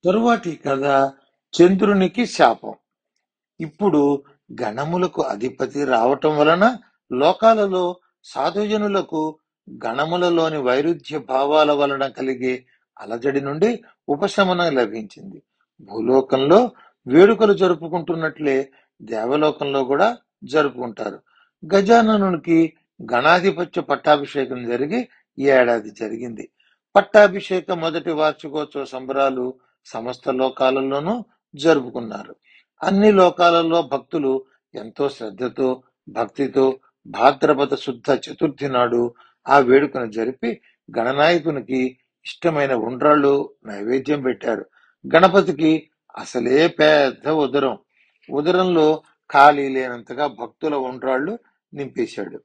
తరువాతి కథ చంద్రునికి శాపం. ఇప్పుడు గణములకు అధిపతి రావటం వలన లోకాలలో సాధుజనులకు గణములలోని వైరుధ్య భావాల వలన కలిగే అలజడి నుండి ఉపశమనం లభించింది. భూలోకంలో వేడుకలు జరుపుకుంటున్నట్లే దేవలోకంలో కూడా జరుపుకుంటారు. గజాననునికి గణాధిపత్య పట్టాభిషేకం జరిగి ఏడాది జరిగింది. పట్టాభిషేక మొదటి వార్షికోత్సవ సంబరాలు సమస్త లోకాలలోనూ జరుపుకున్నారు. అన్ని లోకాలలో భక్తులు ఎంతో శ్రద్ధతో భక్తితో భాద్రపద శుద్ధ చతుర్థి నాడు ఆ వేడుకను జరిపి గణనాయకునికి ఇష్టమైన ఉండ్రాళ్ళు నైవేద్యం పెట్టారు. గణపతికి అసలే పెద్ద ఉదరంలో ఖాళీ లేనంతగా భక్తుల ఉండ్రాళ్ళు నింపేశాడు.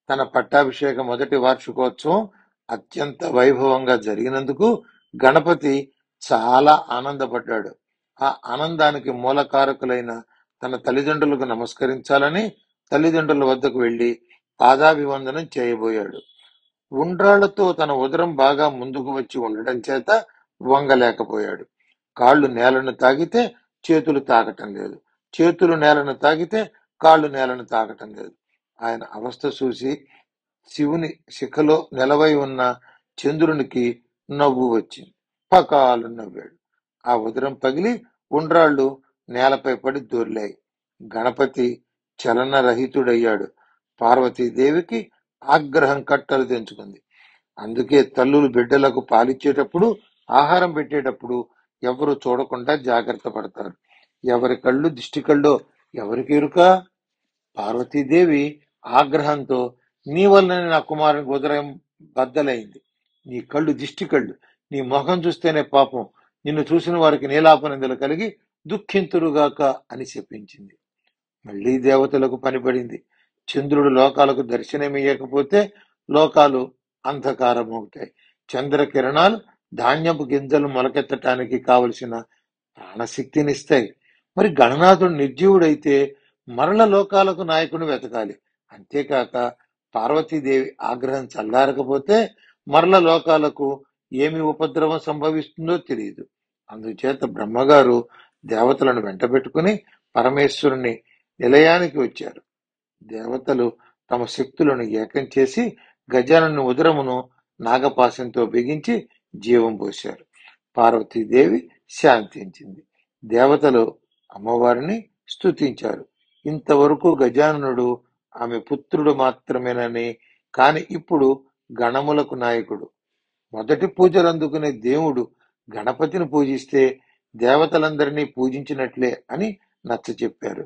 తన పట్టాభిషేక మొదటి వార్షికోత్సవం అత్యంత వైభవంగా జరిగినందుకు గణపతి చాలా ఆనందపడ్డాడు. ఆ ఆనందానికి మూలకారకులైన తన తల్లిదండ్రులకు నమస్కరించాలని తల్లిదండ్రుల వద్దకు వెళ్లి పాదాభివందనం చేయబోయాడు. ఉండ్రాళ్లతో తన ఉదరం బాగా ముందుకు వచ్చి ఉండటం చేత వంగలేకపోయాడు. కాళ్ళు నేలను తాగితే చేతులు తాకటం లేదు, చేతులు నేలను తాగితే కాళ్ళు నేలను తాకటం లేదు. ఆయన అవస్థ చూసి శివుని శిఖలో నిలవై ఉన్న చంద్రునికి నవ్వు వచ్చింది. పకాలు నవ్వాడు. ఆ ఉదరం పగిలి ఉండ్రాళ్ళు నేలపై పడి దొర్లాయి. గణపతి చలనరహితుడయ్యాడు. పార్వతీదేవికి ఆగ్రహం కట్టలు తెంచుకుంది. అందుకే తల్లులు బిడ్డలకు పాలిచ్చేటప్పుడు ఆహారం పెట్టేటప్పుడు ఎవరు చూడకుండా జాగ్రత్త పడతారు. ఎవరి కళ్ళు దిష్టి కళ్ళో ఎవరికి ఎరుక? పార్వతీదేవి ఆగ్రహంతో నీ వల్లనే నా కుమారునికి ఉదరం బద్దలైంది. నీ కళ్ళు దిష్టి కళ్ళు, నీ ముఖం చూస్తేనే పాపం, నిన్ను చూసిన వారికి నీలాపనిందలు కలిగి దుఃఖింతురుగాక అని చెప్పించింది. మళ్లీ దేవతలకు పనిపడింది. చంద్రుడు లోకాలకు దర్శనమియ్యకపోతే లోకాలు అంధకారమవుతాయి. చంద్రకిరణాలు ధాన్యపు గింజలు మొలకెత్తటానికి కావలసిన ప్రాణశక్తినిస్తాయి. మరి గణనాథుడు నిర్జీవుడైతే మరల లోకాలకు నాయకుని వెతకాలి. అంతేకాక పార్వతీదేవి ఆగ్రహం చల్లారకపోతే మరల లోకాలకు ఏమి ఉపద్రవం సంభవిస్తుందో తెలియదు. అందుచేత బ్రహ్మగారు దేవతలను వెంటబెట్టుకుని పరమేశ్వరుని నిలయానికి వచ్చారు. దేవతలు తమ శక్తులను ఏకం చేసి గజానన ఉదరమును నాగపాశంతో బిగించి జీవం పోశారు. పార్వతీదేవి శాంతించింది. దేవతలు అమ్మవారిని స్తుతించారు. ఇంతవరకు గజాననుడు ఆమె పుత్రుడు మాత్రమేనని, కాని ఇప్పుడు గణములకు నాయకుడు. మొదటి పూజలు అందుకునే దేవుడు గణపతిని పూజిస్తే దేవతలందరినీ పూజించినట్లే అని నచ్చ చెప్పారు.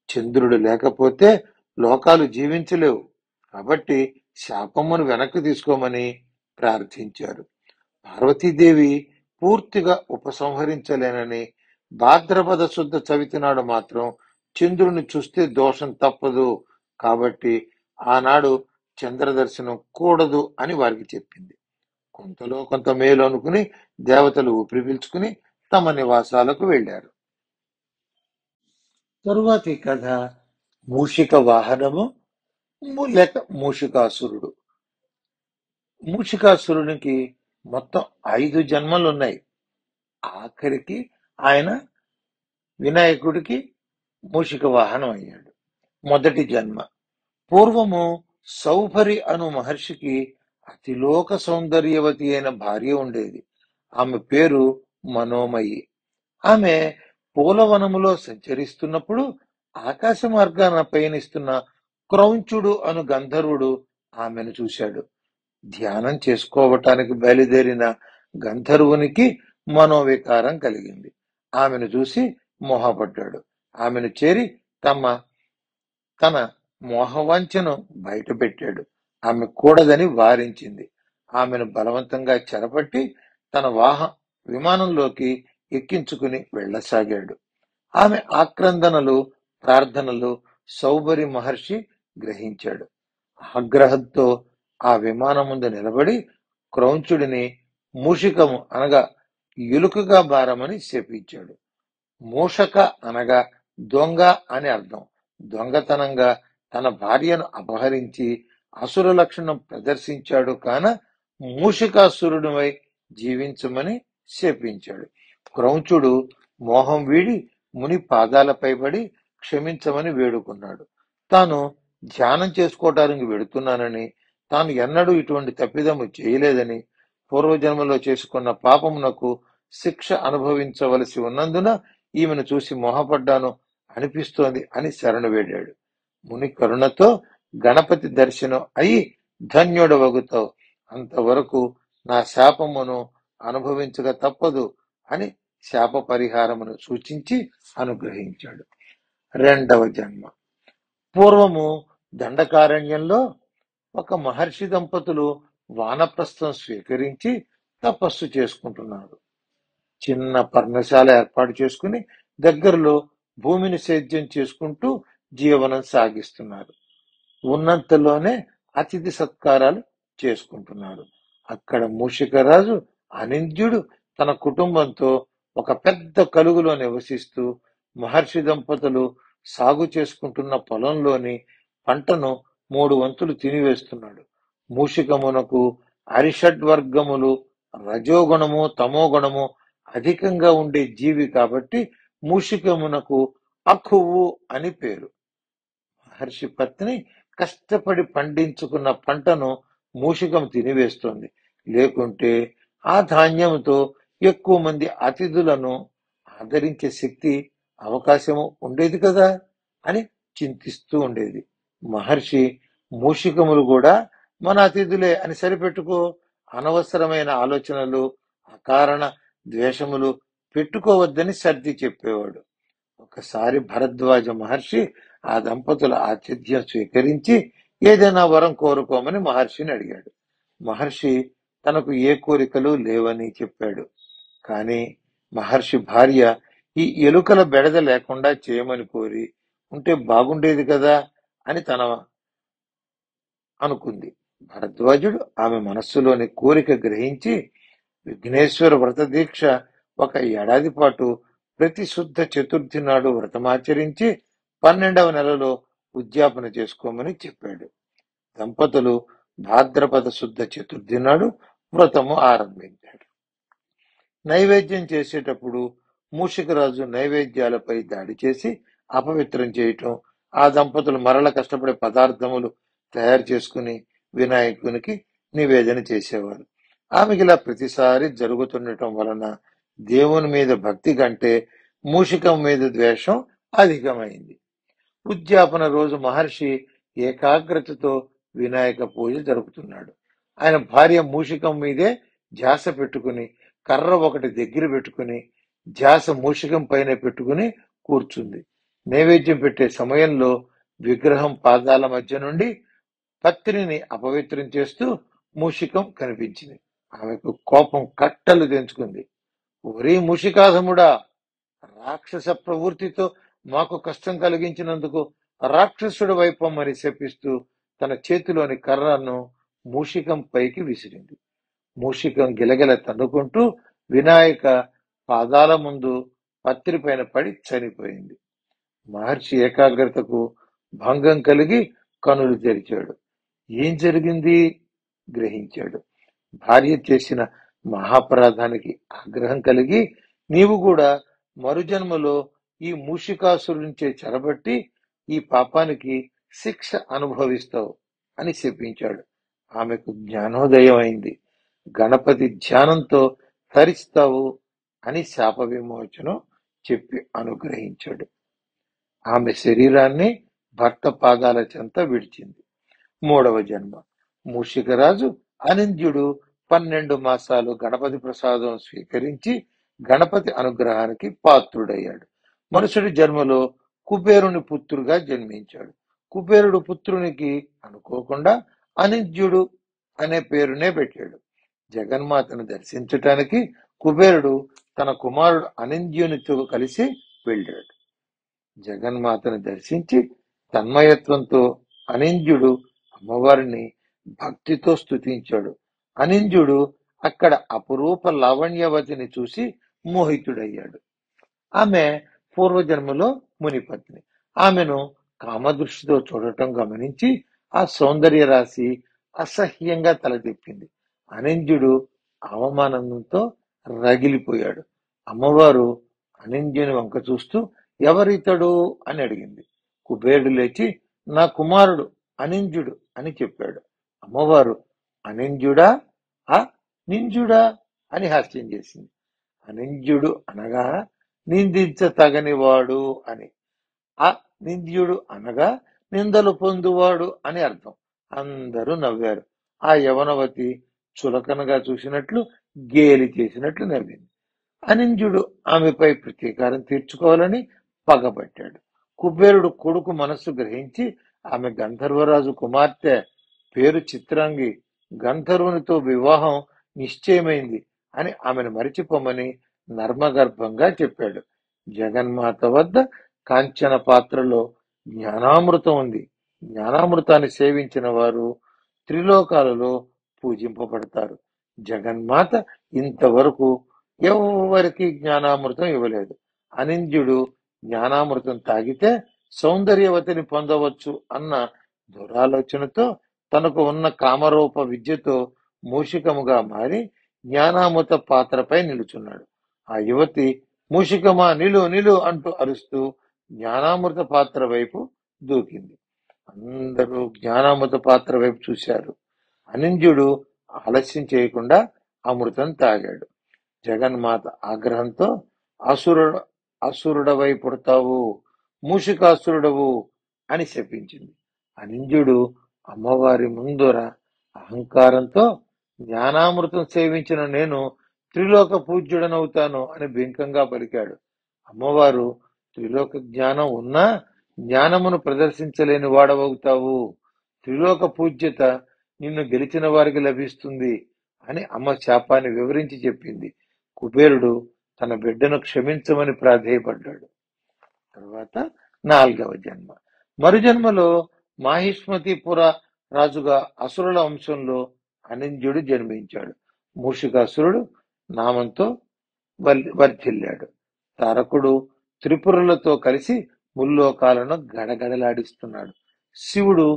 చంద్రుడు లేకపోతే లోకాలు జీవించలేవు. కాబట్టి శాపమును వెనక్కి తీసుకోమని ప్రార్థించారు. పార్వతీదేవి పూర్తిగా ఉపసంహరించలేనని, భాద్రపద శుద్ధ చవితి నాడు మాత్రం చంద్రుని చూస్తే దోషం తప్పదు, కాబట్టి ఆనాడు చంద్రదర్శనం కూడదు అని వారికి చెప్పింది. కొంతలో కొంత మేలు అనుకుని దేవతలు ఊపిరి పీల్చుకుని తమ నివాసాలకు వెళ్లారు. తరువాతి కథ మూషిక వాహనము లేక మూషికాసురుడు. మూషికాసురునికి మొత్తం 5 జన్మలున్నాయి. ఆఖరికి ఆయన వినాయకుడికి మూషిక వాహనం అయ్యాడు. మొదటి జన్మ. పూర్వము సౌభరి అను మహర్షికి అతిలోక సౌందర్యవతి అయిన భార్య ఉండేది. ఆమె పేరు మనోమయి. ఆమె పూలవనములో సంచరిస్తున్నప్పుడు ఆకాశ మార్గాన పయనిస్తున్న క్రౌంచుడు అను గంధర్వుడు ఆమెను చూశాడు. ధ్యానం చేసుకోవటానికి బయలుదేరిన గంధర్వునికి మనోవికారం కలిగింది. ఆమెను చూసి మోహపడ్డాడు. ఆమెను చేరి తన మోహవంచను బయటపెట్టాడు. ఆమె కూడదని వారించింది. ఆమెను బలవంతంగా చెరపట్టి తన విమానంలోకి ఎక్కించుకుని వెళ్ళసాగాడు. ఆమె ఆక్రందనలు ప్రార్థనలు సౌభరి మహర్షి గ్రహించాడు. ఆగ్రహంతో ఆ విమానం ముందు నిలబడి క్రౌంచుడిని మూషికము అనగా ఎలుకగా బారమని శపించాడు. మూషక అనగా దొంగ అని అర్థం. దొంగతనంగా తన భార్యను అపహరించి అసుర లక్షణం ప్రదర్శించాడు కాన మూషికాసురుడివై జీవించమని శపించాడు. క్రౌంచుడు మోహం వీడి ముని పాదాలపై పడి క్షమించమని వేడుకున్నాడు. తాను ధ్యానం చేసుకోవటానికి వెడుతున్నానని, తాను ఎన్నడూ ఇటువంటి తప్పిదము చేయలేదని, పూర్వజన్మలో చేసుకున్న పాపమునకు శిక్ష అనుభవించవలసి ఉన్నందున ఈమెను చూసి మోహపడ్డాను అనిపిస్తోంది అని శరణు వేడాడు. ముని కరుణతో గణపతి దర్శనం అయి ధన్యుడవగుతావు, అంతవరకు నా శాపమును అనుభవించక తప్పదు అని శాప పరిహారమును సూచించి అనుగ్రహించాడు. రెండవ జన్మ. పూర్వము దండకారణ్యంలో ఒక మహర్షి దంపతులు వానప్రస్థం స్వీకరించి తపస్సు చేసుకుంటున్నారు. చిన్న పర్ణశాల ఏర్పాటు చేసుకుని దగ్గరలో భూమిని సేద్యం చేసుకుంటూ జీవనం సాగిస్తున్నారు. ఉన్నంతలోనే అతిథి సత్కారాలు చేసుకుంటున్నారు. అక్కడ మూషికరాజు అనింద్యుడు తన కుటుంబంతో ఒక పెద్ద కలుగులో నివసిస్తూ మహర్షి దంపతులు సాగు చేసుకుంటున్న పొలంలోని పంటను 3 వంతులు తినివేస్తున్నాడు. మూషికమునకు అరిషడ్వర్గములు రజోగుణము తమోగుణము అధికంగా ఉండే జీవి కాబట్టి మూషికమునకు అఖువు అని పేరు. మహర్షి పత్ని కష్టపడి పండించుకున్న పంటను మూషికం తినివేస్తోంది. లేకుంటే ఆ ధాన్యంతో ఎక్కువ మంది అతిథులను ఆదరించే శక్తి అవకాశము ఉండేది కదా అని చింతిస్తూ ఉండేది. మహర్షి మూషికములు కూడా మన అతిథులే అని సరిపెట్టుకో, అనవసరమైన ఆలోచనలు అకారణ ద్వేషములు పెట్టుకోవద్దని సర్ది చెప్పేవాడు. ఒకసారి భరద్వాజ మహర్షి ఆ దంపతుల ఆతిథ్యం స్వీకరించి ఏదైనా వరం కోరుకోమని మహర్షిని అడిగాడు. మహర్షి తనకు ఏ కోరికలు లేవని చెప్పాడు. కాని మహర్షి భార్య ఈ ఎలుకల బెడద లేకుండా చేయమని కోరి ఉంటే బాగుండేది కదా అని తన అనుకుంది. భరద్వాజుడు ఆమె మనస్సులోని కోరిక గ్రహించి విఘ్నేశ్వర వ్రత దీక్ష 1 ఏడాది పాటు ప్రతి శుద్ధ చతుర్థి నాడు వ్రతమాచరించి 12వ నెలలో ఉద్యాపన చేసుకోమని చెప్పాడు. దంపతులు భాద్రపద శుద్ధ చతుర్థి నాడు వ్రతము ఆరంభించాడు. నైవేద్యం చేసేటప్పుడు మూషికరాజు నైవేద్యాలపై దాడి చేసి అపవిత్రం చేయటం, ఆ దంపతులు మరల కష్టపడే పదార్థములు తయారు చేసుకుని వినాయకునికి నివేదన చేసేవారు. ఆమెకి ఇలా ప్రతిసారి జరుగుతుండటం వలన దేవుని మీద భక్తి కంటే మూషికం మీద ద్వేషం అధికమైంది. ఉద్యాపన రోజు మహర్షి ఏకాగ్రతతో వినాయక పూజ జరుపుతున్నాడు. ఆయన భార్య మూషికం మీదే ధ్యాస పెట్టుకుని కర్ర ఒకటి దగ్గర పెట్టుకుని ధ్యాస మూషికం పైన పెట్టుకుని కూర్చుంది. నైవేద్యం పెట్టే సమయంలో విగ్రహం పాదాల మధ్య నుండి పత్రిని అపవిత్రం చేస్తూ మూషికం కనిపించింది. ఆమెకు కోపం కట్టలు తెంచుకుంది. ఒరే మూషికాధముడా, రాక్షస ప్రవృత్తితో మాకు కష్టం కలిగించినందుకు రాక్షసుడి వైపమ్మని శపిస్తూ తన చేతిలోని కర్రను మూషికం పైకి విసిరింది. మూషికం గిలగిల తన్నుకుంటూ వినాయక పాదాల ముందు పత్రి పైన పడి చనిపోయింది. మహర్షి ఏకాగ్రతకు భంగం కలిగి కనులు తెరిచాడు. ఏం జరిగింది గ్రహించాడు. భార్య చేసిన మహాపరాధానికి ఆగ్రహం కలిగి నీవు కూడా మరుజన్మలో ఈ మూషికాసురునిచే చెరబట్టి ఈ పాపానికి శిక్ష అనుభవిస్తావు అని శపించాడు. ఆమెకు జ్ఞానోదయం అయింది. గణపతి ధ్యానంతో తరిస్తావు అని శాప విమోచనం చెప్పి అనుగ్రహించాడు. ఆమె శరీరాన్ని భర్త పాదాల చెంత విడిచింది. 3వ జన్మ. మూషికరాజు అనింద్యుడు 12 మాసాలు గణపతి ప్రసాదం స్వీకరించి గణపతి అనుగ్రహానికి పాత్రుడయ్యాడు. మరుసటి జన్మలో కుబేరుని పుత్రుగా జన్మించాడు. కుబేరుడు పుత్రునికి అనుకోకుండా అనింద్యుడు అనే పేరునే పెట్టాడు. జగన్మాతను దర్శించటానికి కుబేరుడు తన కుమారుడు అనింద్యునితో కలిసి వెళ్ళాడు. జగన్మాతను దర్శించి తన్మయత్వంతో అనింద్యుడు అమ్మవారిని భక్తితో స్తుతించాడు. అనింద్యుడు అక్కడ అపురూప లావణ్యవతిని చూసి మోహితుడయ్యాడు. ఆమె పూర్వజన్మలో మునిపత్ని. ఆమెను కామదృష్టితో చూడటం గమనించి ఆ సౌందర్య రాశి అసహ్యంగా తలతిప్పింది. అనింద్యుడు అవమానంతో రగిలిపోయాడు. అమ్మవారు అనింద్యుని వంక చూస్తూ ఎవరితడు అని అడిగింది. కుబేరుడు లేచి నా కుమారుడు అనింద్యుడు అని చెప్పాడు. అమ్మవారు అనింద్యుడా ఆ నింజుడా అని హాస్యం చేసింది. అనింద్యుడు అనగా నిందించతగనివాడు అని, ఆ నింద్యుడు అనగా నిందలు పొందువాడు అని అర్థం. అందరూ నవ్వారు. ఆ యవనవతి చులకనగా చూసినట్లు గేలి చేసినట్లు నవ్వింది. అనింద్యుడు ఆమెపై ప్రతీకారం తీర్చుకోవాలని పగబట్టాడు. కుబేరుడు కొడుకు మనస్సు గ్రహించి ఆమె గంధర్వరాజు కుమార్తె, పేరు చిత్రాంగి, గంధర్వునితో వివాహం నిశ్చయమైంది అని ఆమెను మరిచిపోమని నర్మగర్భంగా చెప్పాడు. జగన్మాత వద్ద కాంచన పాత్రలో జ్ఞానామృతం ఉంది. జ్ఞానామృతాన్ని సేవించిన వారు త్రిలోకాలలో పూజింపబడతారు. జగన్మాత ఇంతవరకు ఎవరికి జ్ఞానామృతం ఇవ్వలేదు. అనింద్యుడు జ్ఞానామృతం తాగితే సౌందర్యవతిని పొందవచ్చు అన్న దురాలోచనతో తనకు ఉన్న కామరూప విద్యతో మూషికముగా మారి జ్ఞానామృత పాత్రపై నిలుచున్నాడు. ఆ యువతి మూషికమా నిలు నిలు అంటూ అరుస్తూ జ్ఞానామృత పాత్ర వైపు దూకింది. అందరూ జ్ఞానామృత పాత్ర వైపు చూశారు. అనింద్యుడు ఆలస్యం చేయకుండా అమృతం తాగాడు. జగన్మాత ఆగ్రహంతో అసురుడవై పుడతావు, మూషికాసురుడవు అని శపించింది. అనింద్యుడు అమ్మవారి ముందర అహంకారంతో జ్ఞానామృతం సేవించిన నేను త్రిలోక పూజ్యుడనవుతాను అని బింకంగా పలికాడు. అమ్మవారు త్రిలోక జ్ఞానం ఉన్నా జ్ఞానమును ప్రదర్శించలేని వాడవవుతావు, త్రిలోక పూజ్యత నిన్ను గెలిచిన వారికి లభిస్తుంది అని అమ్మ శాపాన్ని వివరించి చెప్పింది. కుబేరుడు తన బిడ్డను క్షమించమని ప్రాధేయపడ్డాడు. తర్వాత 4వ జన్మ. మరుజన్మలో మాహిష్మతిపుర రాజుగా అసురుల వంశంలో అనింద్యుడు జన్మించాడు. మూషికాసురుడు నామంతో వర్ధిల్లాడు. తారకుడు త్రిపురులతో కలిసి ముల్లోకాలను గడగడలాడిస్తున్నాడు. శివుడు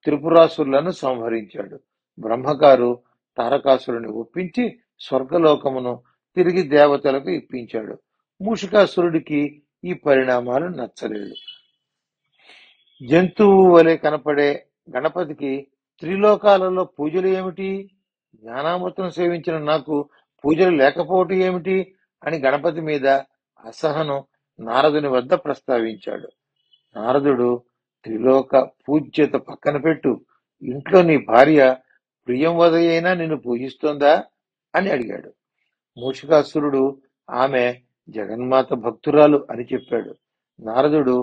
త్రిపురాసురులను సంహరించాడు. బ్రహ్మగారు తారకాసురుని ఒప్పించి స్వర్గలోకమును తిరిగి దేవతలకు ఇప్పించాడు. మూషికాసురుడికి ఈ పరిణామాలు నచ్చలేదు. జంతువు వలె కనపడే గణపతికి త్రిలోకాలలో పూజలు ఏమిటి, జ్ఞానామృతం సేవించిన నాకు పూజలు లేకపోవటం ఏమిటి అని గణపతి మీద అసహనం నారదుని వద్ద ప్రస్తావించాడు. నారదుడు త్రిలోక పూజ్యత పక్కన పెట్టు, ఇంట్లో నీ భార్య ప్రియంవదయైనా నిన్ను పూజిస్తోందా అని అడిగాడు. మూషికాసురుడు ఆమె జగన్మాత భక్తురాలు అని చెప్పాడు. నారదుడు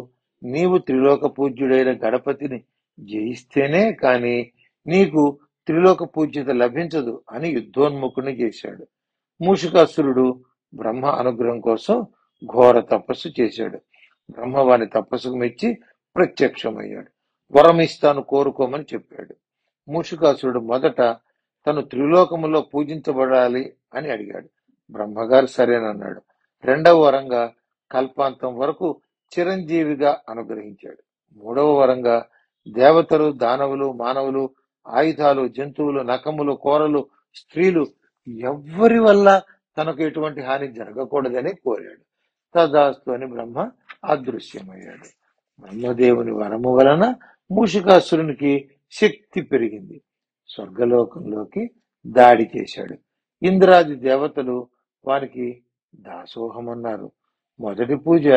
నీవు త్రిలోక పూజ్యుడైన గణపతిని జయిస్తేనే కాని నీకు త్రిలోక పూజ్యత లభించదు అని యుద్ధోన్ముఖుని చేశాడు. మూషికాసురుడు బ్రహ్మ అనుగ్రహం కోసం ఘోర తపస్సు చేశాడు. బ్రహ్మ వాని తపస్సుకు మెచ్చి ప్రత్యక్షమయ్యాడు. వరం ఇస్తాను కోరుకోమని చెప్పాడు. మూషికాసురుడు మొదట తను త్రిలోకములో పూజించబడాలి అని అడిగాడు. బ్రహ్మగారు సరేనన్నాడు. రెండవ వరంగా కల్పాంతం వరకు చిరంజీవిగా అనుగ్రహించాడు. మూడవ వరంగా దేవతలు, దానవులు, మానవులు, ఆయుధాలు, జంతువులు, నఖములు, కోరలు, స్త్రీలు ఎవ్వరి వల్ల తనకు ఎటువంటి హాని జరగకూడదని కోరాడు. తదాస్తు అని బ్రహ్మ అదృశ్యమయ్యాడు. బ్రహ్మదేవుని వరము వలన మూషికాసురునికి శక్తి పెరిగింది. స్వర్గలోకంలోకి దాడి చేశాడు. ఇంద్రాది దేవతలు వానికి దాసోహమన్నారు. మొదటి పూజ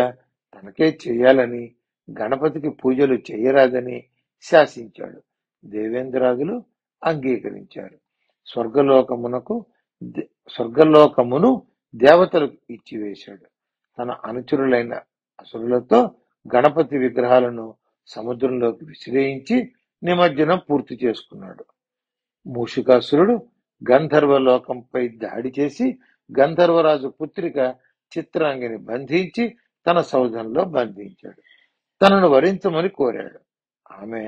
తనకే చేయాలని, గణపతికి పూజలు చేయరాదని శాసించాడు. దేవేంద్రాదులు అంగీకరించారు. స్వర్గలోకమును దేవతలకు ఇచ్చివేశాడు. తన అనుచరులైన అసురులతో గణపతి విగ్రహాలను సముద్రంలోకి విసిరేయించి నిమజ్జనం పూర్తి చేసుకున్నాడు. మూషికాసురుడు గంధర్వలోకంపై దాడి చేసి గంధర్వరాజు పుత్రిక చిత్రాంగిని బంధించి తన సౌధంలో బంధించాడు. తనను వరించమని కోరాడు. ఆమె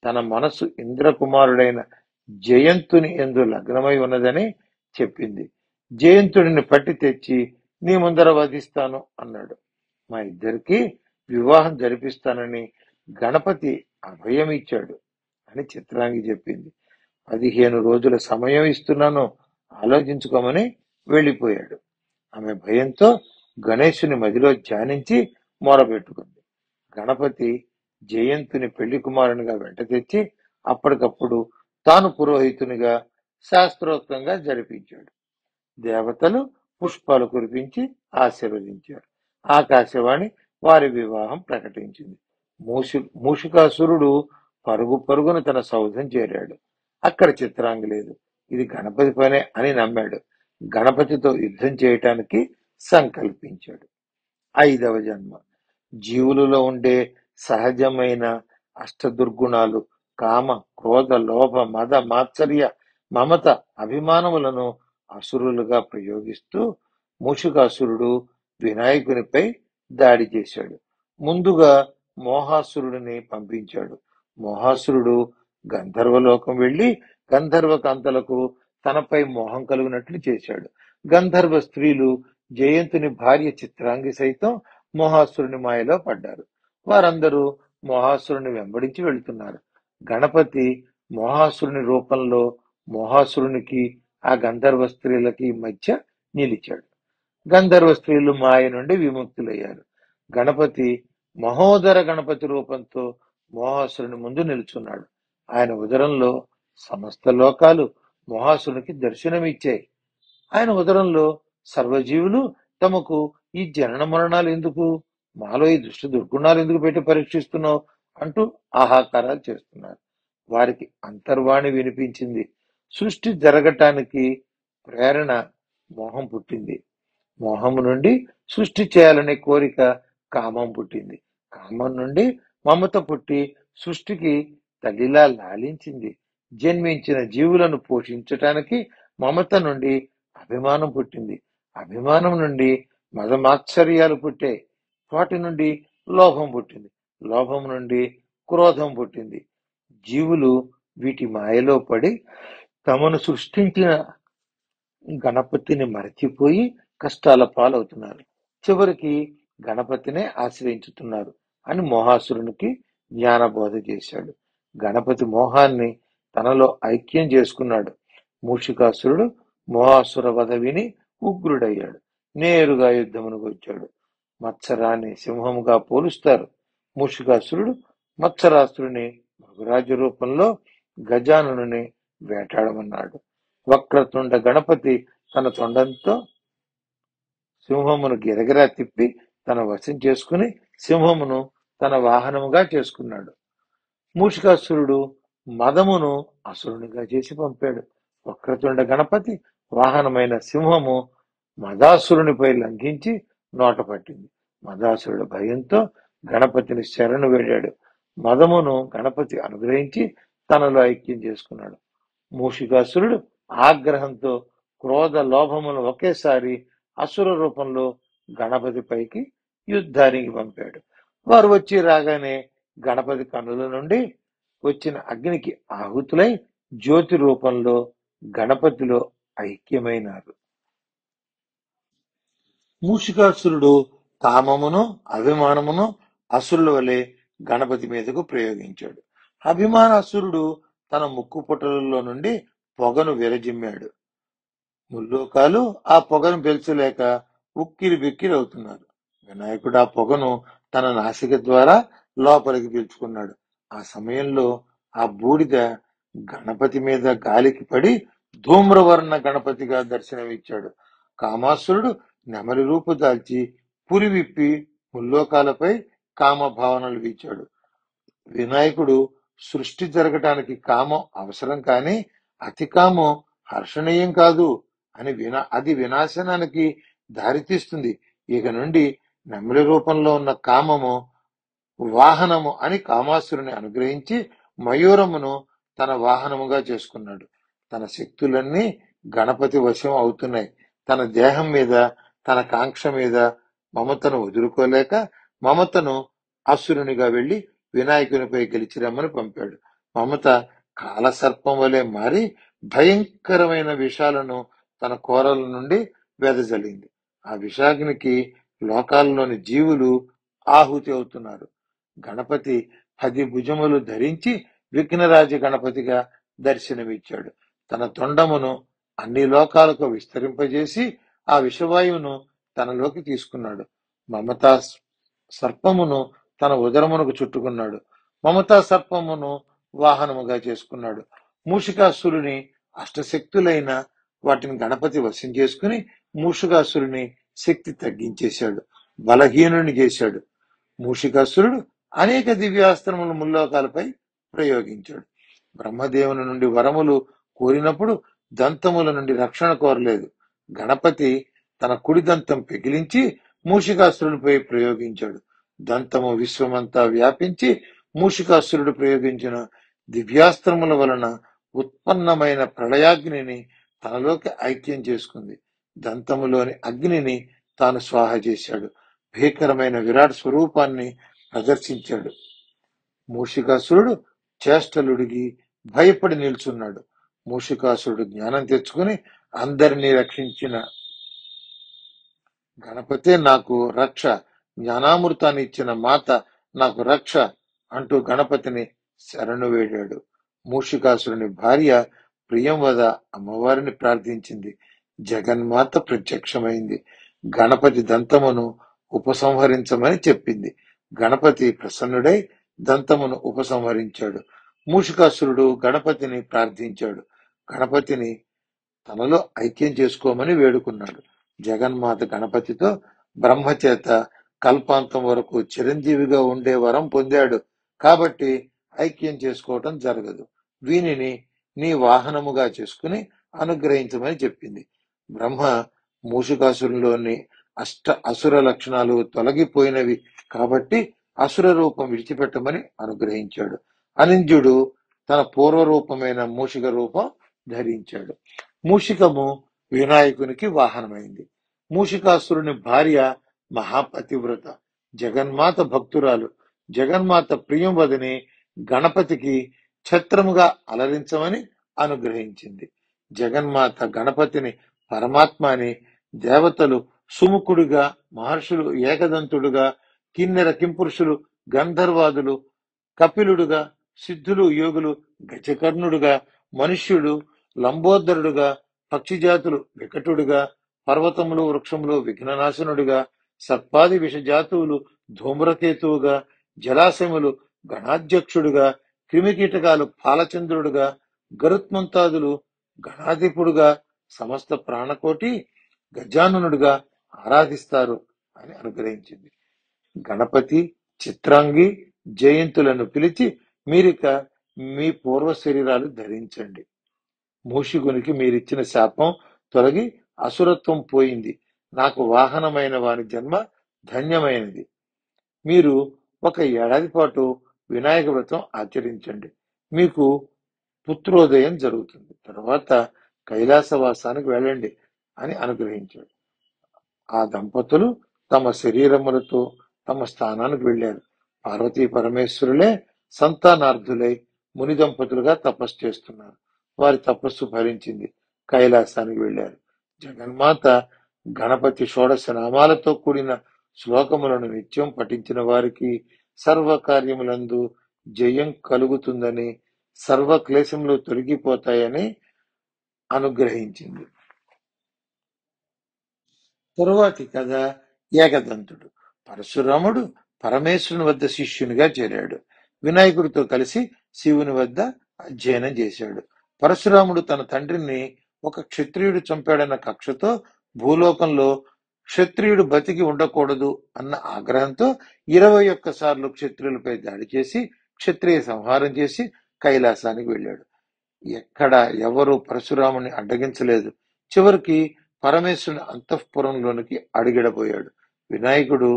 తన మనసు ఇంద్రకుమారుడైన జయంతుని యందు లగ్నమై ఉన్నదని చెప్పింది. జయంతుడిని పట్టి తెచ్చి నీ ముందర వధిస్తాను అన్నాడు. మా ఇద్దరికి వివాహం జరిపిస్తానని గణపతి అభయం ఇచ్చాడు అని చిత్రాంగి చెప్పింది. 15 రోజుల సమయం ఇస్తున్నాను, ఆలోచించుకోమని వెళ్ళిపోయాడు. ఆమె భయంతో గణేశుని మదిలో ధ్యానించి మొరపెట్టుకుంది. గణపతి జయంతుని పెళ్లి కుమారునిగా వెంట తెచ్చి అప్పటికప్పుడు తాను పురోహితునిగా శాస్త్రోక్తంగా జరిపించాడు. దేవతలు పుష్పాలు కురిపించి ఆశీర్వదించారు. ఆకాశవాణి వారి వివాహం ప్రకటించింది. మూషికాసురుడు పరుగు పరుగున తన సౌధం చేరాడు. అక్కడ చిత్రాంగి లేదు. ఇది గణపతి పనే అని నమ్మాడు. గణపతితో యుద్ధం చేయటానికి సంకల్పించాడు. 5వ జన్మ. జీవులలో ఉండే సహజమైన అష్టదుర్గుణాలు కామ, క్రోధ, లోభ, మద, మాత్సర్య, మమత, అభిమానములను అసురులుగా ప్రయోగిస్తూ మూషికాసురుడు వినాయకునిపై దాడి చేశాడు. ముందుగా మోహాసురుడిని పంపించాడు. మోహాసురుడు గంధర్వలోకం వెళ్లి గంధర్వ కాంతలకు తనపై మోహం కలుగునట్లు చేశాడు. గంధర్వ స్త్రీలు జయంతుని భార్య చిత్రాంగి సైతం మోహాసురుని మాయలో పడ్డారు. వారందరూ మోహాసురుని వెంబడించి వెళ్తున్నారు. గణపతి మోహాసురుని రూపంలో మోహాసురునికి ఆ గంధర్వ స్త్రీలకి మధ్య నిలిచాడు. గంధర్వ స్త్రీలు మాయ నుండి విముక్తులయ్యారు. గణపతి మహోదర గణపతి రూపంతో మోహాసురుని ముందు నిలుచున్నాడు. ఆయన ఉదరంలో సమస్త లోకాలు మోహాసురునికి దర్శనమిచ్చాయి. ఆయన ఉదరంలో సర్వజీవులు తమకు ఈ జనన మరణాలు ఎందుకు, మాలో ఈ దుష్ట దుర్గుణాలు ఎందుకు పెట్టి పరీక్షిస్తున్నావు అంటూ ఆహాకారాలు చేస్తున్నారు. వారికి అంతర్వాణి వినిపించింది. సృష్టి జరగటానికి ప్రేరణ మోహం పుట్టింది. మోహము నుండి సృష్టి చేయాలనే కోరిక కామం పుట్టింది. కామం నుండి మమత పుట్టి సృష్టికి తల్లిలా లాలించింది. జన్మించిన జీవులను పోషించటానికి మమత నుండి అభిమానం పుట్టింది. అభిమానం నుండి మదమాత్సర్యాలు పుట్టాయి. వాటి నుండి లోభం పుట్టింది. లోభం నుండి క్రోధం పుట్టింది. జీవులు వీటి మాయలో పడి తమను సృష్టించిన గణపతిని మరచిపోయి కష్టాల పాలవుతున్నారు. చివరికి గణపతినే ఆశ్రయించుతున్నారు అని మోహాసురునికి జ్ఞానబోధ చేశాడు. గణపతి మోహాన్ని తనలో ఐక్యం చేసుకున్నాడు. మూషికాసురుడు మోహాసుర వధ విని ఉగ్రుడయ్యాడు. నేరుగా యుద్ధమునకు వచ్చాడు. మత్సరాన్ని సింహముగా పోలుస్తారు. మూషికాసురుడు మత్సరాసురుని మృగరాజు రూపంలో గజాననుని వేటాడమన్నాడు. వక్రతుండ గణపతి తన తొండంతో సింహమును గిరగిరా తిప్పి తన వశం చేసుకుని సింహమును తన వాహనముగా చేసుకున్నాడు. మూషికాసురుడు మదమును అసురునిగా చేసి పంపాడు. వక్రతుండ గణపతి వాహనమైన సింహము మదాసురునిపై లంఘించి నోట పట్టింది. మదాసురుడు భయంతో గణపతిని శరణు వేడాడు. మదమును గణపతి అనుగ్రహించి తనలో ఐక్యం చేసుకున్నాడు. మూషికాసురుడు ఆగ్రహంతో క్రోధ లోభమును ఒకేసారి అసుర రూపంలో గణపతి పైకి యుద్ధానికి పంపాడు. వారు వచ్చి రాగానే గణపతి కన్నుల నుండి వచ్చిన అగ్నికి ఆహుతులై జ్యోతి రూపంలో గణపతిలో ఐక్యమైనారు. మూషికాసురుడు కామమును అభిమానమును అసురుల వలె గణపతి మీదకు ప్రయోగించాడు. అభిమానాసురుడు తన ముక్కు పుటలలో నుండి పొగను విరజిమ్మాడు. ముల్లోకాలు ఆ పొగను పెల్చలేక ఉక్కిరి బిక్కిరి అవుతున్నారు. వినాయకుడు ఆ పొగను తన నాసిక ద్వారా లోపలికి పీల్చుకున్నాడు. ఆ సమయంలో ఆ బూడిద గణపతి మీద గాలికి పడి ధూమ్రవర్ణ గణపతిగా దర్శనమిచ్చాడు. కామాసురుడు నెమలి రూపు దాల్చి పురి విప్పి ముల్లోకాలపై కామ భావనలు వీచాడు. వినాయకుడు సృష్టి జరగటానికి కామం అవసరం కానీ అతి కామం హర్షణీయం కాదు అని అది వినాశనానికి దారితీస్తుంది. ఇక నుండి నెమలి రూపంలో ఉన్న కామము వాహనము అని కామాసురుని అనుగ్రహించి మయూరమును తన వాహనముగా చేసుకున్నాడు. తన శక్తులన్నీ గణపతి వశం అవుతున్నాయి. తన దేహం మీద తన కాంక్ష మీద మమతను వదులుకోలేక మమతను అసురునిగా వెళ్లి వినాయకునిపై గెలిచిరమ్మని పంపాడు. మమత కాలసర్పం వలె మారి భయంకరమైన విషాలను తన కోరల నుండి వెదజల్లింది. ఆ విషాగ్నికి లోకాల్లోని జీవులు ఆహుతి అవుతున్నారు. గణపతి 10 భుజములు ధరించి విఘ్నరాజ గణపతిగా దర్శనమిచ్చాడు. తన తొండమును అన్ని లోకాలకు విస్తరింపజేసి ఆ విషవాయువును తనలోకి తీసుకున్నాడు. మమతా సర్పమును తన ఉదరమునకు చుట్టుకున్నాడు. మమతా సర్పమును వాహనముగా చేసుకున్నాడు. మూషికాసురుని అష్టశక్తులైన వాటిని గణపతి వశం చేసుకుని మూషికాసురుని శక్తి తగ్గించేశాడు, బలహీనుని చేశాడు. మూషికాసురుడు అనేక దివ్యాస్త్రములు ముల్లోకాలపై ప్రయోగించాడు. బ్రహ్మదేవుని నుండి వరములు కోరినప్పుడు దంతముల నుండి రక్షణ కోరలేదు. గణపతి తన కుడి దంతం పెకిలించి మూషికాసురుడిపై ప్రయోగించాడు. దంతము విశ్వమంతా వ్యాపించి మూషికాసురుడు ప్రయోగించిన దివ్యాస్త్రముల వలన ఉత్పన్నమైన ప్రళయాగ్నిని తనలోకి ఐక్యం చేసుకుంది. దంతములోని అగ్నిని తాను స్వాహ చేశాడు. భీకరమైన విరాట్ స్వరూపాన్ని ప్రదర్శించాడు. మూషికాసురుడు చేష్టలుడిగి భయపడి నిల్చున్నాడు. మూషికాసురుడు జ్ఞానం తెచ్చుకుని అందరినీ రక్షించిన గణపతే నాకు రక్ష, జ్ఞానామృతాన్ని ఇచ్చిన మాత నాకు రక్ష అంటూ గణపతిని శరణు వేడాడు. మూషికాసురుని భార్య ప్రియంవద అమ్మవారిని ప్రార్థించింది. జగన్మాత ప్రత్యక్షమైంది. గణపతి దంతమును ఉపసంహరించమని చెప్పింది. గణపతి ప్రసన్నుడై దంతమును ఉపసంహరించాడు. మూషికాసురుడు గణపతిని ప్రార్థించాడు. గణపతిని తనలో ఐక్యం చేసుకోమని వేడుకున్నాడు. జగన్మాత గణపతితో బ్రహ్మచేత కల్పాంతం వరకు చిరంజీవిగా ఉండే వరం పొందాడు కాబట్టి ఐక్యం చేసుకోవటం జరగదు. వీనిని నీ వాహనముగా చేసుకుని అనుగ్రహించమని చెప్పింది. బ్రహ్మ మూషికాసురులోని అసుర లక్షణాలు తొలగిపోయినవి కాబట్టి అసుర రూపం విడిచిపెట్టమని అనుగ్రహించాడు. అనింద్యుడు తన పూర్వరూపమైన మూషిక రూపం ధరించాడు. మూషికము వినాయకునికి వాహనమైంది. మూషికాసురుని భార్య మహాపతివ్రత, జగన్మాత భక్తురాలు. జగన్మాత ప్రియంవదని గణపతికి ఛత్రముగా అలరించమని అనుగ్రహించింది. జగన్మాత గణపతిని పరమాత్మ అని, దేవతలు సుముఖుడుగా, మహర్షులు ఏకదంతుడుగా, కిన్నెర కింపురుషులు గంధర్వాదులు కపిలుడుగా, సిద్ధులు యోగులు గజకర్ణుడుగా, మనుష్యుడు లంబోదరుడుగా, పక్షిజాతులు వికటుడుగా, పర్వతములు వృక్షములు విఘ్ననాశనుడిగా, సర్పాది విషజాతువులు ధూమ్రకేతువుగా, జలాశయములు గణాధ్యక్షుడుగా, క్రిమికీటకాలు పాలచంద్రుడుగా, గరుత్మంతాదులు గణాధిపుడుగా, సమస్త ప్రాణకోటి గజాననుడుగా ఆరాధిస్తారు అని అనుగ్రహించింది. గణపతి, చిత్రాంగి, జయంతులను పిలిచి మీరిక మీ పూర్వ శరీరాలు ధరించండి. మూషికునికి మీరిచ్చిన శాపం తొలగి అసురత్వం పోయింది. నాకు వాహనమైన వాని జన్మ ధన్యమైనది. మీరు ఒక ఏడాది పాటు వినాయక వ్రతం ఆచరించండి. మీకు పుత్రోదయం జరుగుతుంది. తర్వాత కైలాసవాసానికి వెళ్ళండి అని అనుగ్రహించాడు. ఆ దంపతులు తమ శరీరములతో తమ స్థానానికి వెళ్లారు. పార్వతీ పరమేశ్వరులే సంతానార్థులై ముని దంపతులుగా తపస్సు చేస్తున్నారు. వారి తపస్సు ఫలించింది. కైలాసానికి వెళ్లారు. జగన్మాత గణపతి షోడశ నామాలతో కూడిన శ్లోకములను నిత్యం పఠించిన వారికి సర్వకార్యములందు జయం కలుగుతుందని, సర్వ క్లేశములు తొలగిపోతాయని అనుగ్రహించింది. తరువాతి కథ ఏకదంతుడు. పరశురాముడు పరమేశ్వరుని వద్ద శిష్యునిగా చేరాడు. వినాయకుడితో కలిసి శివుని వద్ద అధ్యయనం చేశాడు. పరశురాముడు తన తండ్రిని ఒక క్షత్రియుడు చంపాడన్న కక్షతో భూలోకంలో క్షత్రియుడు బతికి ఉండకూడదు అన్న ఆగ్రహంతో 21 సార్లు క్షత్రియులపై దాడి చేసి క్షత్రియ సంహారం చేసి కైలాసానికి వెళ్ళాడు. ఎక్కడ ఎవరు పరశురాముని అడ్డగించలేదు. చివరికి పరమేశ్వరుని అంతఃపురంలోనికి అడుగిడబోయాడు. వినాయకుడు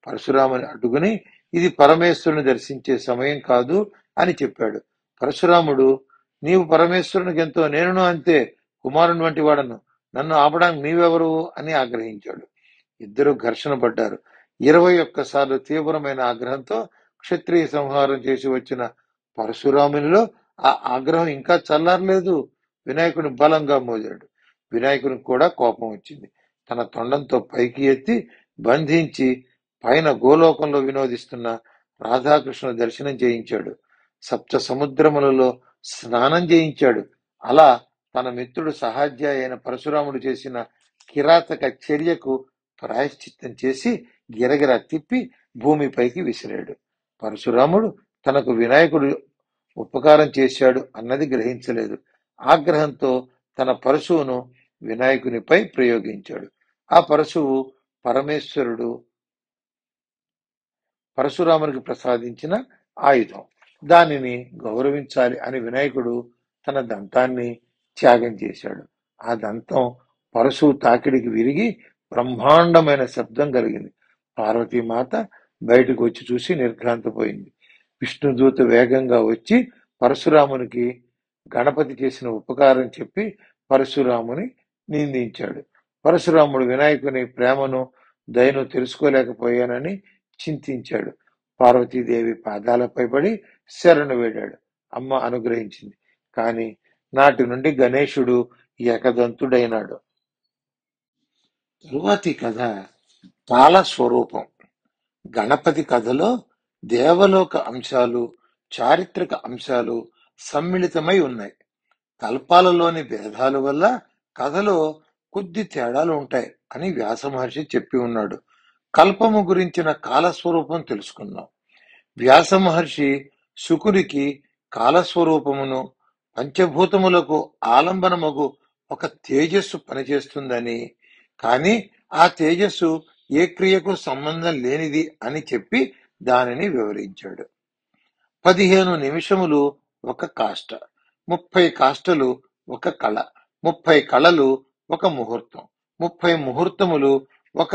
పరశురాముని అడ్డుకుని ఇది పరమేశ్వరుని దర్శించే సమయం కాదు అని చెప్పాడు. పరశురాముడు నీవు పరమేశ్వరునికి ఎంతో, నేనును అంతే, కుమారుని వంటి వాడను, నన్ను ఆపడానికి నీవెవరు అని ఆగ్రహించాడు. ఇద్దరు ఘర్షణ పడ్డారు. 21 సార్లు తీవ్రమైన ఆగ్రహంతో క్షత్రియ సంహారం చేసి వచ్చిన పరశురామునిలో ఆ ఆగ్రహం ఇంకా చల్లారలేదు. వినాయకుని బలంగా మోదాడు. వినాయకునికి కూడా కోపం వచ్చింది. తన తొండంతో పైకి ఎత్తి బంధించి పైన గోలోకంలో వినోదిస్తున్న రాధాకృష్ణ దర్శనం చేయించాడు. సప్త సముద్రములలో స్నానం చేయించాడు. అలా తన మిత్రుడు సహాధ్యాయ అయిన పరశురాముడు చేసిన కిరాతక చర్యకు ప్రాయశ్చిత్తం చేసి గిరగిరా తిప్పి భూమిపైకి విసిరాడు. పరశురాముడు తనకు వినాయకుడు ఉపకారం చేశాడు అన్నది గ్రహించలేదు. ఆగ్రహంతో తన పరశువును వినాయకునిపై ప్రయోగించాడు. ఆ పరశువు పరమేశ్వరుడు పరశురామునికి ప్రసాదించిన ఆయుధం. దానిని గౌరవించాలి అని వినాయకుడు తన దంతాన్ని త్యాగం చేశాడు. ఆ దంతం పరశువు తాకిడికి విరిగి బ్రహ్మాండమైన శబ్దం కలిగింది. పార్వతీమాత బయటకు వచ్చి చూసి నిర్ఘాంతపోయింది. విష్ణుదూత వేగంగా వచ్చి పరశురామునికి గణపతి చేసిన ఉపకారం చెప్పి పరశురాముని నిందించాడు. పరశురాముడు వినాయకుని ప్రేమను దయను తెలుసుకోలేకపోయానని చింతించాడు. పార్వతీదేవి పాదాలపై పడి శరణు వేడాడు. అమ్మ అనుగ్రహించింది. కాని నాటి నుండి గణేశుడు ఏకదంతుడైనాడు. తరువాతి కథ కాలస్వరూపం. గణపతి కథలో దేవలోక అంశాలు, చారిత్రక అంశాలు సమ్మిళితమై ఉన్నాయి. కల్పాలలోని భేదాల వల్ల కథలో కొద్ది తేడాలు ఉంటాయి అని వ్యాస మహర్షి చెప్పి ఉన్నాడు. కల్పము గురించిన కాలస్వరూపం తెలుసుకుందాం. వ్యాస మహర్షి శుకునికి కాలస్వరూపమును పంచభూతములకు ఆలంబనమగు ఒక తేజస్సు పనిచేస్తుందని, కాని ఆ తేజస్సు ఏ క్రియకు సంబంధం లేనిది అని చెప్పి దానిని వివరించాడు. 15 నిమిషములు ఒక కాష్ట, 30 కాష్టలు ఒక కళ, 30 కళలు ఒక ముహూర్తం, 30 ముహూర్తములు ఒక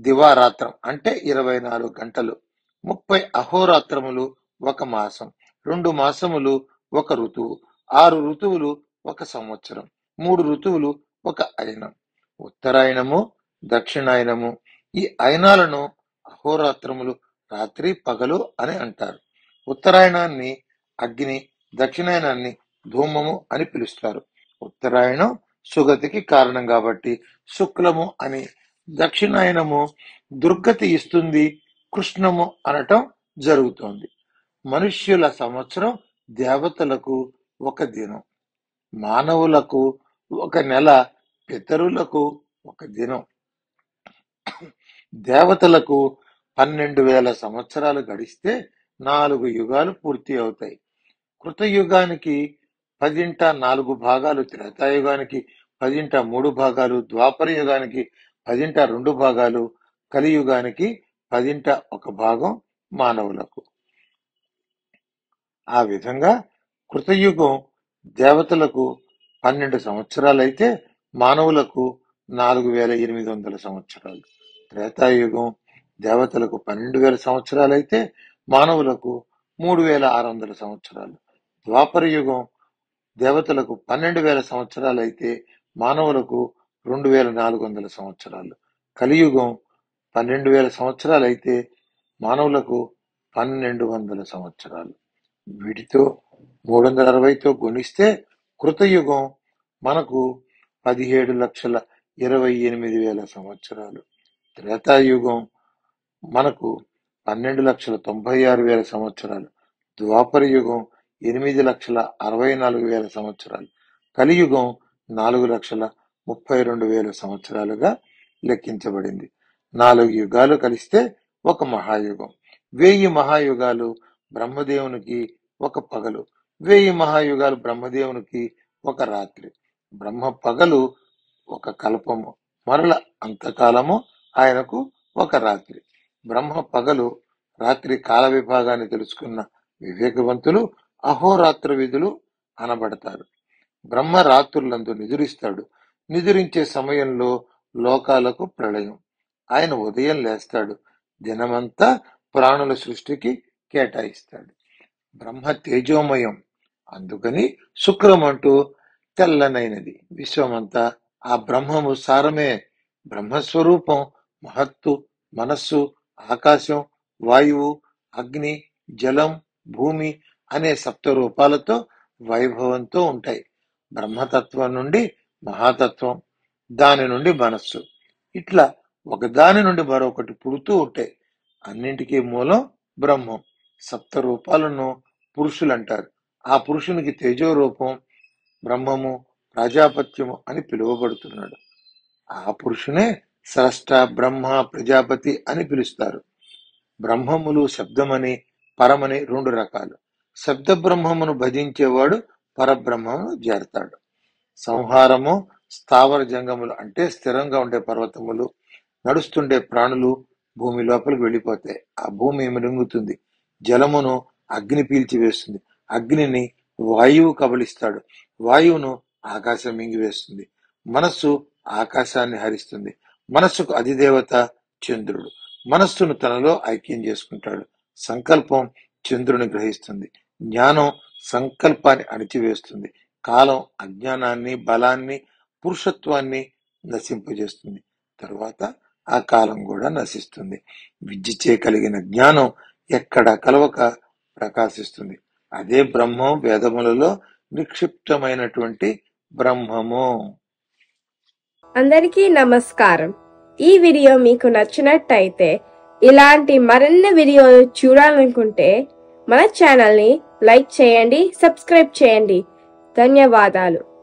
దివారాత్రం అంటే 24 గంటలు, 30 అహోరాత్రములు ఒక మాసం, 2 మాసములు ఒక ఋతువు, 6 ఋతువులు ఒక సంవత్సరం, 3 ఋతువులు ఒక అయనం. ఉత్తరాయణము, దక్షిణాయనము. ఈ అయనాలను అహోరాత్రములు రాత్రి పగలు అని అంటారు. ఉత్తరాయణాన్ని అగ్ని, దక్షిణాయనాన్ని ధూమము అని పిలుస్తారు. ఉత్తరాయణం సుగతికి కారణం కాబట్టి శుక్లము అని, దక్షిణాయనము దుర్గతి ఇస్తుంది కృష్ణము అనటం జరుగుతోంది. మనుష్యుల సంవత్సరం దేవతలకు ఒక దినం, మానవులకు ఒక నెల, పితరులకు ఒక దినం. దేవతలకు 12,000 సంవత్సరాలు గడిస్తే 4 యుగాలు పూర్తి అవుతాయి. కృతయుగానికి 10/4 భాగాలు, త్రేతాయుగానికి 10/3 భాగాలు, ద్వాపర యుగానికి 10/2 భాగాలు, కలియుగానికి 10/1 భాగం మానవులకు. ఆ విధంగా కృతయుగం దేవతలకు 12 సంవత్సరాలైతే మానవులకు 4,800 సంవత్సరాలు. త్రేతాయుగం దేవతలకు 12,000 సంవత్సరాలైతే మానవులకు 3,600 సంవత్సరాలు. ద్వాపర యుగం దేవతలకు 12,000 సంవత్సరాలైతే మానవులకు 2,400 సంవత్సరాలు. కలియుగం 12,000 సంవత్సరాలైతే మానవులకు 1,200 సంవత్సరాలు. వీటితో 360తో గుణిస్తే కృతయుగం మనకు 17,28,000 సంవత్సరాలు. త్రేతాయుగం మనకు 12,96,000 సంవత్సరాలు. ద్వాపర యుగం 8,64,000 సంవత్సరాలు. కలియుగం 4,32,000 సంవత్సరాలుగా లెక్కించబడింది. 4 యుగాలు కలిస్తే ఒక మహాయుగం. 1000 మహాయుగాలు బ్రహ్మదేవునికి ఒక పగలు, 1000 మహాయుగాలు బ్రహ్మదేవునికి ఒక రాత్రి. బ్రహ్మ పగలు ఒక కల్పము, మరల అంతకాలము ఆయనకు ఒక రాత్రి. బ్రహ్మ పగలు రాత్రి కాల విభాగాన్ని తెలుసుకున్న వివేకవంతులు అహోరాత్ర విధులు అనబడతారు. బ్రహ్మ రాత్రులందు నిదురిస్తాడు. నిదురించే సమయంలో లోకాలకు ప్రళయం. ఆయన ఉదయం లేస్తాడు. దినమంతా ప్రాణుల సృష్టికి కేటాయిస్తాడు. బ్రహ్మ తేజోమయం, అందుకని శుక్రమంటూ తెల్లనైనది. విశ్వమంతా ఆ బ్రహ్మము సారమే. బ్రహ్మస్వరూపం మహత్తు, మనస్సు, ఆకాశం, వాయువు, అగ్ని, జలం, భూమి అనే 7 రూపాలతో వైభవంతో ఉంటాయి. బ్రహ్మతత్వం నుండి మహాతత్వం, దాని నుండి మనస్సు, ఇట్లా ఒకదాని నుండి మరొకటి పుడుతూ ఉంటాయి. అన్నింటికీ మూలం బ్రహ్మం. 7 రూపాలను పురుషులు అంటారు. ఆ పురుషునికి తేజో రూపం బ్రహ్మము, ప్రజాపత్యము అని పిలువబడుతున్నాడు. ఆ పురుషునే స్రష్ట, బ్రహ్మ, ప్రజాపతి అని పిలుస్తారు. బ్రహ్మములు శబ్దమని, పరమని రెండు రకాలు. శబ్ద బ్రహ్మమును భజించేవాడు పరబ్రహ్మమును చేరతాడు. సంహారము స్థావర జంగములు అంటే స్థిరంగా ఉండే పర్వతములు, నడుస్తుండే ప్రాణులు భూమి లోపలికి వెళ్ళిపోతాయి. ఆ భూమి మృంగుతుంది. జలమును అగ్ని పీల్చివేస్తుంది. అగ్నిని వాయువు కబలిస్తాడు. వాయువును ఆకాశం మింగివేస్తుంది. మనస్సు ఆకాశాన్ని హరిస్తుంది. మనస్సుకు అధిదేవత చంద్రుడు. మనస్సును తనలో ఐక్యం చేసుకుంటాడు. సంకల్పం చంద్రుని గ్రహిస్తుంది. జ్ఞానం సంకల్పాన్ని అణిచివేస్తుంది. కాలం అజ్ఞానాన్ని, బలాన్ని, పురుషత్వాన్ని నశింపజేస్తుంది. తరువాత ఆ కాలం కూడా నశిస్తుంది. విద్యచే కలిగిన జ్ఞానం ఎక్కడ కలవక ప్రకాశిస్తుంది. అదే బ్రహ్మం, వేదములలో నిక్షిప్తమైనటువంటి బ్రహ్మము. అందరికీ నమస్కారం. ఈ వీడియో మీకు నచ్చినట్టయితే ఇలాంటి మరిన్ని వీడియోలు చూడాలనుకుంటే మన ఛానల్ని లైక్ చేయండి, సబ్స్క్రైబ్ చేయండి. ధన్యవాదాలు.